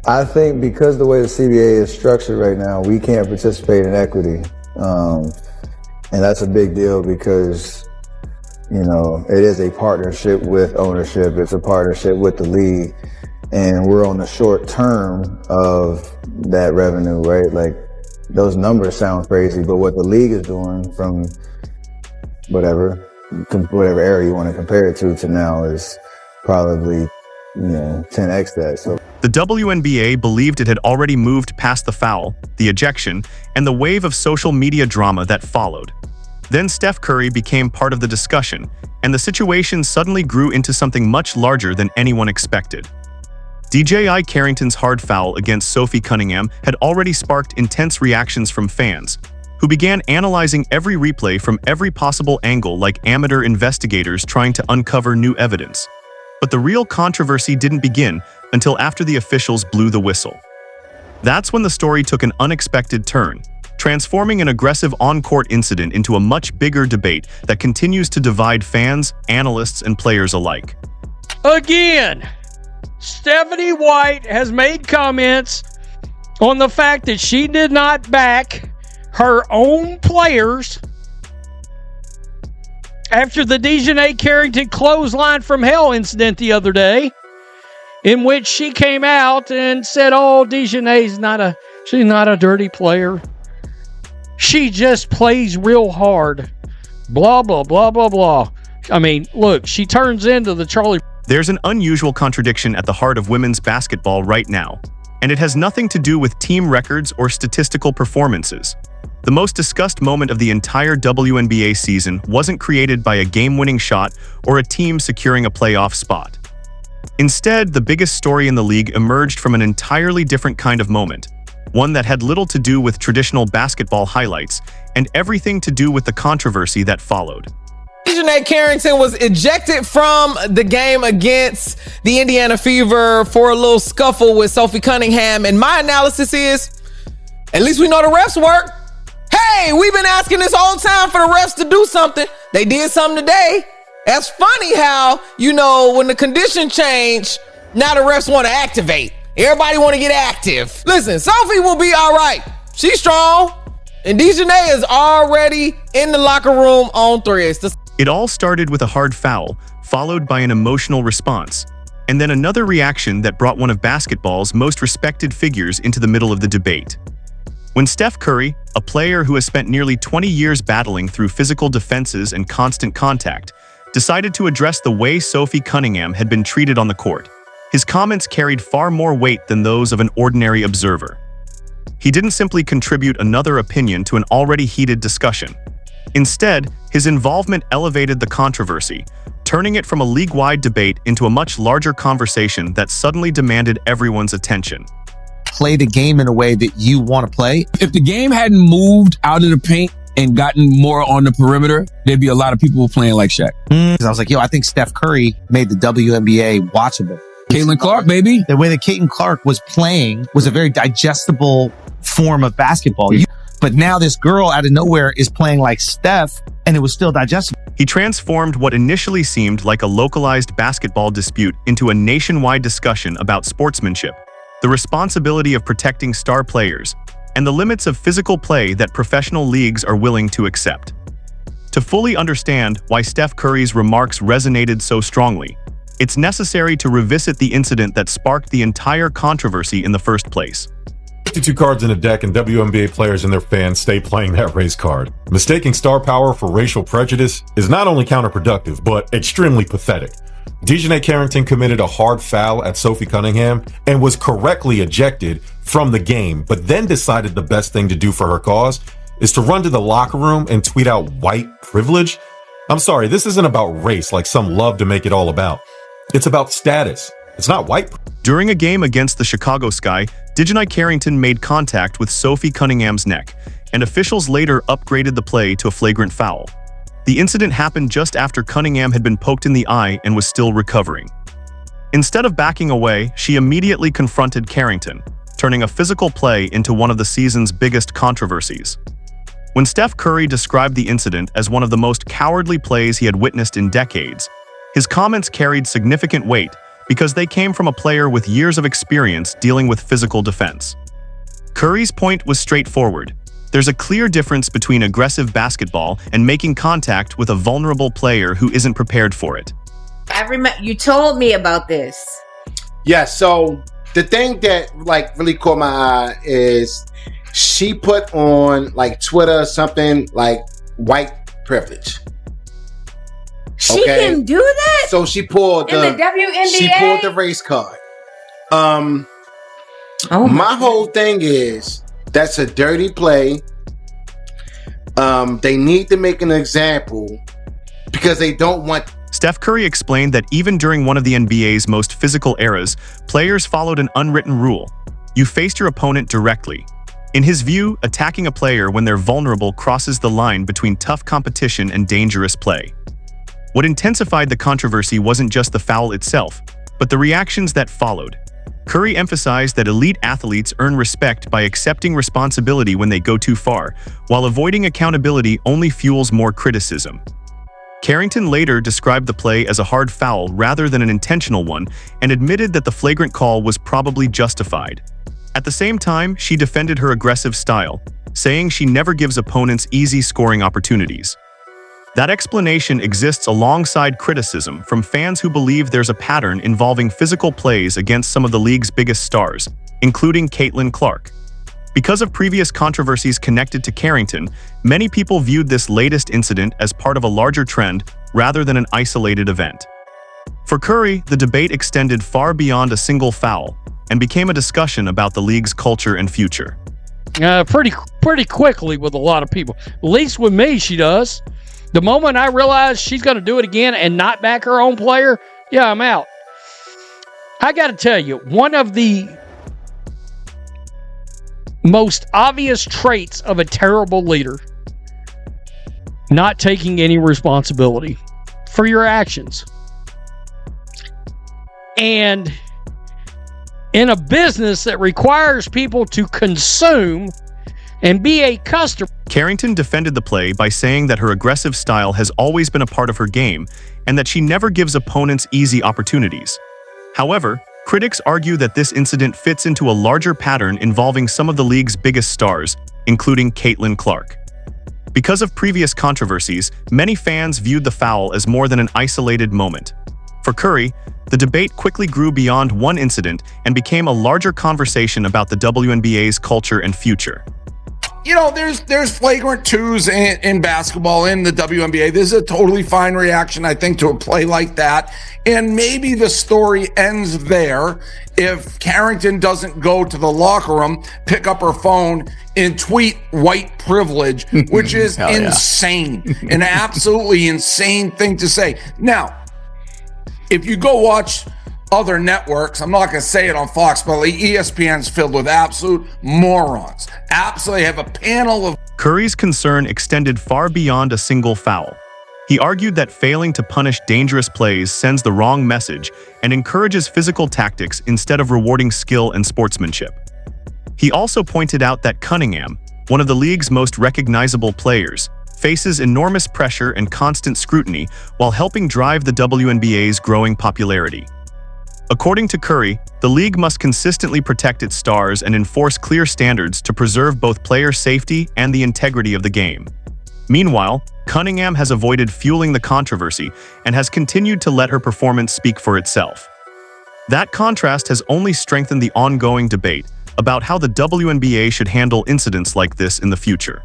I think because the way the CBA is structured right now, we can't participate in equity. And that's a big deal because, you know, it is a partnership with ownership. It's a partnership with the league. And we're on the short term of that revenue, right? Like, those numbers sound crazy, but what the league is doing from whatever era you want to compare it to now is probably, 10x that. So the WNBA believed it had already moved past the foul, the ejection, and the wave of social media drama that followed. Then Steph Curry became part of the discussion, and the situation suddenly grew into something much larger than anyone expected. DiJonai Carrington's hard foul against Sophie Cunningham had already sparked intense reactions from fans, who began analyzing every replay from every possible angle like amateur investigators trying to uncover new evidence. But the real controversy didn't begin until after the officials blew the whistle. That's when the story took an unexpected turn, transforming an aggressive on-court incident into a much bigger debate that continues to divide fans, analysts, and players alike. Again, Stephanie White has made comments on the fact that she did not back her own players after the DiJonai Carrington clothesline from hell incident the other day, in which she came out and said, "Oh, DiJonai's she's not a dirty player. She just plays real hard. Blah, blah, blah, blah, blah." I mean, look, she turns into the Charlie. There's an unusual contradiction at the heart of women's basketball right now, and it has nothing to do with team records or statistical performances. The most discussed moment of the entire WNBA season wasn't created by a game-winning shot or a team securing a playoff spot. Instead, the biggest story in the league emerged from an entirely different kind of moment, one that had little to do with traditional basketball highlights and everything to do with the controversy that followed. DiJonai Carrington was ejected from the game against the Indiana Fever for a little scuffle with Sophie Cunningham. And my analysis is, at least we know the refs work. Hey, we've been asking this whole time for the refs to do something. They did something today. That's funny how, when the condition change, now the refs want to activate. Everybody want to get active. Listen, Sophie will be all right. She's strong. And DiJonai is already in the locker room on threes. It all started with a hard foul, followed by an emotional response, and then another reaction that brought one of basketball's most respected figures into the middle of the debate. When Steph Curry, a player who has spent nearly 20 years battling through physical defenses and constant contact, decided to address the way Sophie Cunningham had been treated on the court, his comments carried far more weight than those of an ordinary observer. He didn't simply contribute another opinion to an already heated discussion. Instead, his involvement elevated the controversy, turning it from a league-wide debate into a much larger conversation that suddenly demanded everyone's attention. Play the game in a way that you want to play. If the game hadn't moved out of the paint and gotten more on the perimeter, there'd be a lot of people playing like Shaq. Because I was like, I think Steph Curry made the WNBA watchable. Caitlin Clark, baby. The way that Caitlin Clark was playing was a very digestible form of basketball. But now this girl out of nowhere is playing like Steph, and it was still digestible. He transformed what initially seemed like a localized basketball dispute into a nationwide discussion about sportsmanship, the responsibility of protecting star players, and the limits of physical play that professional leagues are willing to accept. To fully understand why Steph Curry's remarks resonated so strongly, it's necessary to revisit the incident that sparked the entire controversy in the first place. 52 cards in a deck, and WNBA players and their fans stay playing that race card. Mistaking star power for racial prejudice is not only counterproductive, but extremely pathetic. DiJonai Carrington committed a hard foul at Sophie Cunningham and was correctly ejected from the game, but then decided the best thing to do for her cause is to run to the locker room and tweet out white privilege. I'm sorry, this isn't about race like some love to make it all about. It's about status. It's not white. During a game against the Chicago Sky, DiJonai Carrington made contact with Sophie Cunningham's neck, and officials later upgraded the play to a flagrant foul. The incident happened just after Cunningham had been poked in the eye and was still recovering. Instead of backing away, she immediately confronted Carrington, turning a physical play into one of the season's biggest controversies. When Steph Curry described the incident as one of the most cowardly plays he had witnessed in decades, his comments carried significant weight because they came from a player with years of experience dealing with physical defense. Curry's point was straightforward. There's a clear difference between aggressive basketball and making contact with a vulnerable player who isn't prepared for it. I remember you told me about this. Yeah, so the thing that like really caught my eye is she put on like Twitter something like white privilege. She can do that? So she pulled in the WNBA? She pulled the race card. My whole thing is that's a dirty play. They need to make an example because they don't want. Steph Curry explained that even during one of the NBA's most physical eras, players followed an unwritten rule. You faced your opponent directly. In his view, attacking a player when they're vulnerable crosses the line between tough competition and dangerous play. What intensified the controversy wasn't just the foul itself, but the reactions that followed. Curry emphasized that elite athletes earn respect by accepting responsibility when they go too far, while avoiding accountability only fuels more criticism. Carrington later described the play as a hard foul rather than an intentional one and admitted that the flagrant call was probably justified. At the same time, she defended her aggressive style, saying she never gives opponents easy scoring opportunities. That explanation exists alongside criticism from fans who believe there's a pattern involving physical plays against some of the league's biggest stars, including Caitlin Clark. Because of previous controversies connected to Carrington, many people viewed this latest incident as part of a larger trend rather than an isolated event. For Curry, the debate extended far beyond a single foul and became a discussion about the league's culture and future. Pretty quickly with a lot of people. At least with me, she does. The moment I realize she's going to do it again and not back her own player, yeah, I'm out. I got to tell you, one of the most obvious traits of a terrible leader, not taking any responsibility for your actions. And in a business that requires people to consume and be a customer. Carrington defended the play by saying that her aggressive style has always been a part of her game and that she never gives opponents easy opportunities. However, critics argue that this incident fits into a larger pattern involving some of the league's biggest stars, including Caitlin Clark. Because of previous controversies, many fans viewed the foul as more than an isolated moment. For Curry, the debate quickly grew beyond one incident and became a larger conversation about the WNBA's culture and future. You know, there's flagrant twos in basketball in the WNBA. This is a totally fine reaction, I think, to a play like that. And maybe the story ends there if Carrington doesn't go to the locker room, pick up her phone, and tweet white privilege, which is insane. An absolutely insane thing to say. Now, if you go watch other networks, I'm not going to say it on Fox, but ESPN's filled with absolute morons. Absolutely have a panel of... Curry's concern extended far beyond a single foul. He argued that failing to punish dangerous plays sends the wrong message and encourages physical tactics instead of rewarding skill and sportsmanship. He also pointed out that Cunningham, one of the league's most recognizable players, faces enormous pressure and constant scrutiny while helping drive the WNBA's growing popularity. According to Curry, the league must consistently protect its stars and enforce clear standards to preserve both player safety and the integrity of the game. Meanwhile, Cunningham has avoided fueling the controversy and has continued to let her performance speak for itself. That contrast has only strengthened the ongoing debate about how the WNBA should handle incidents like this in the future.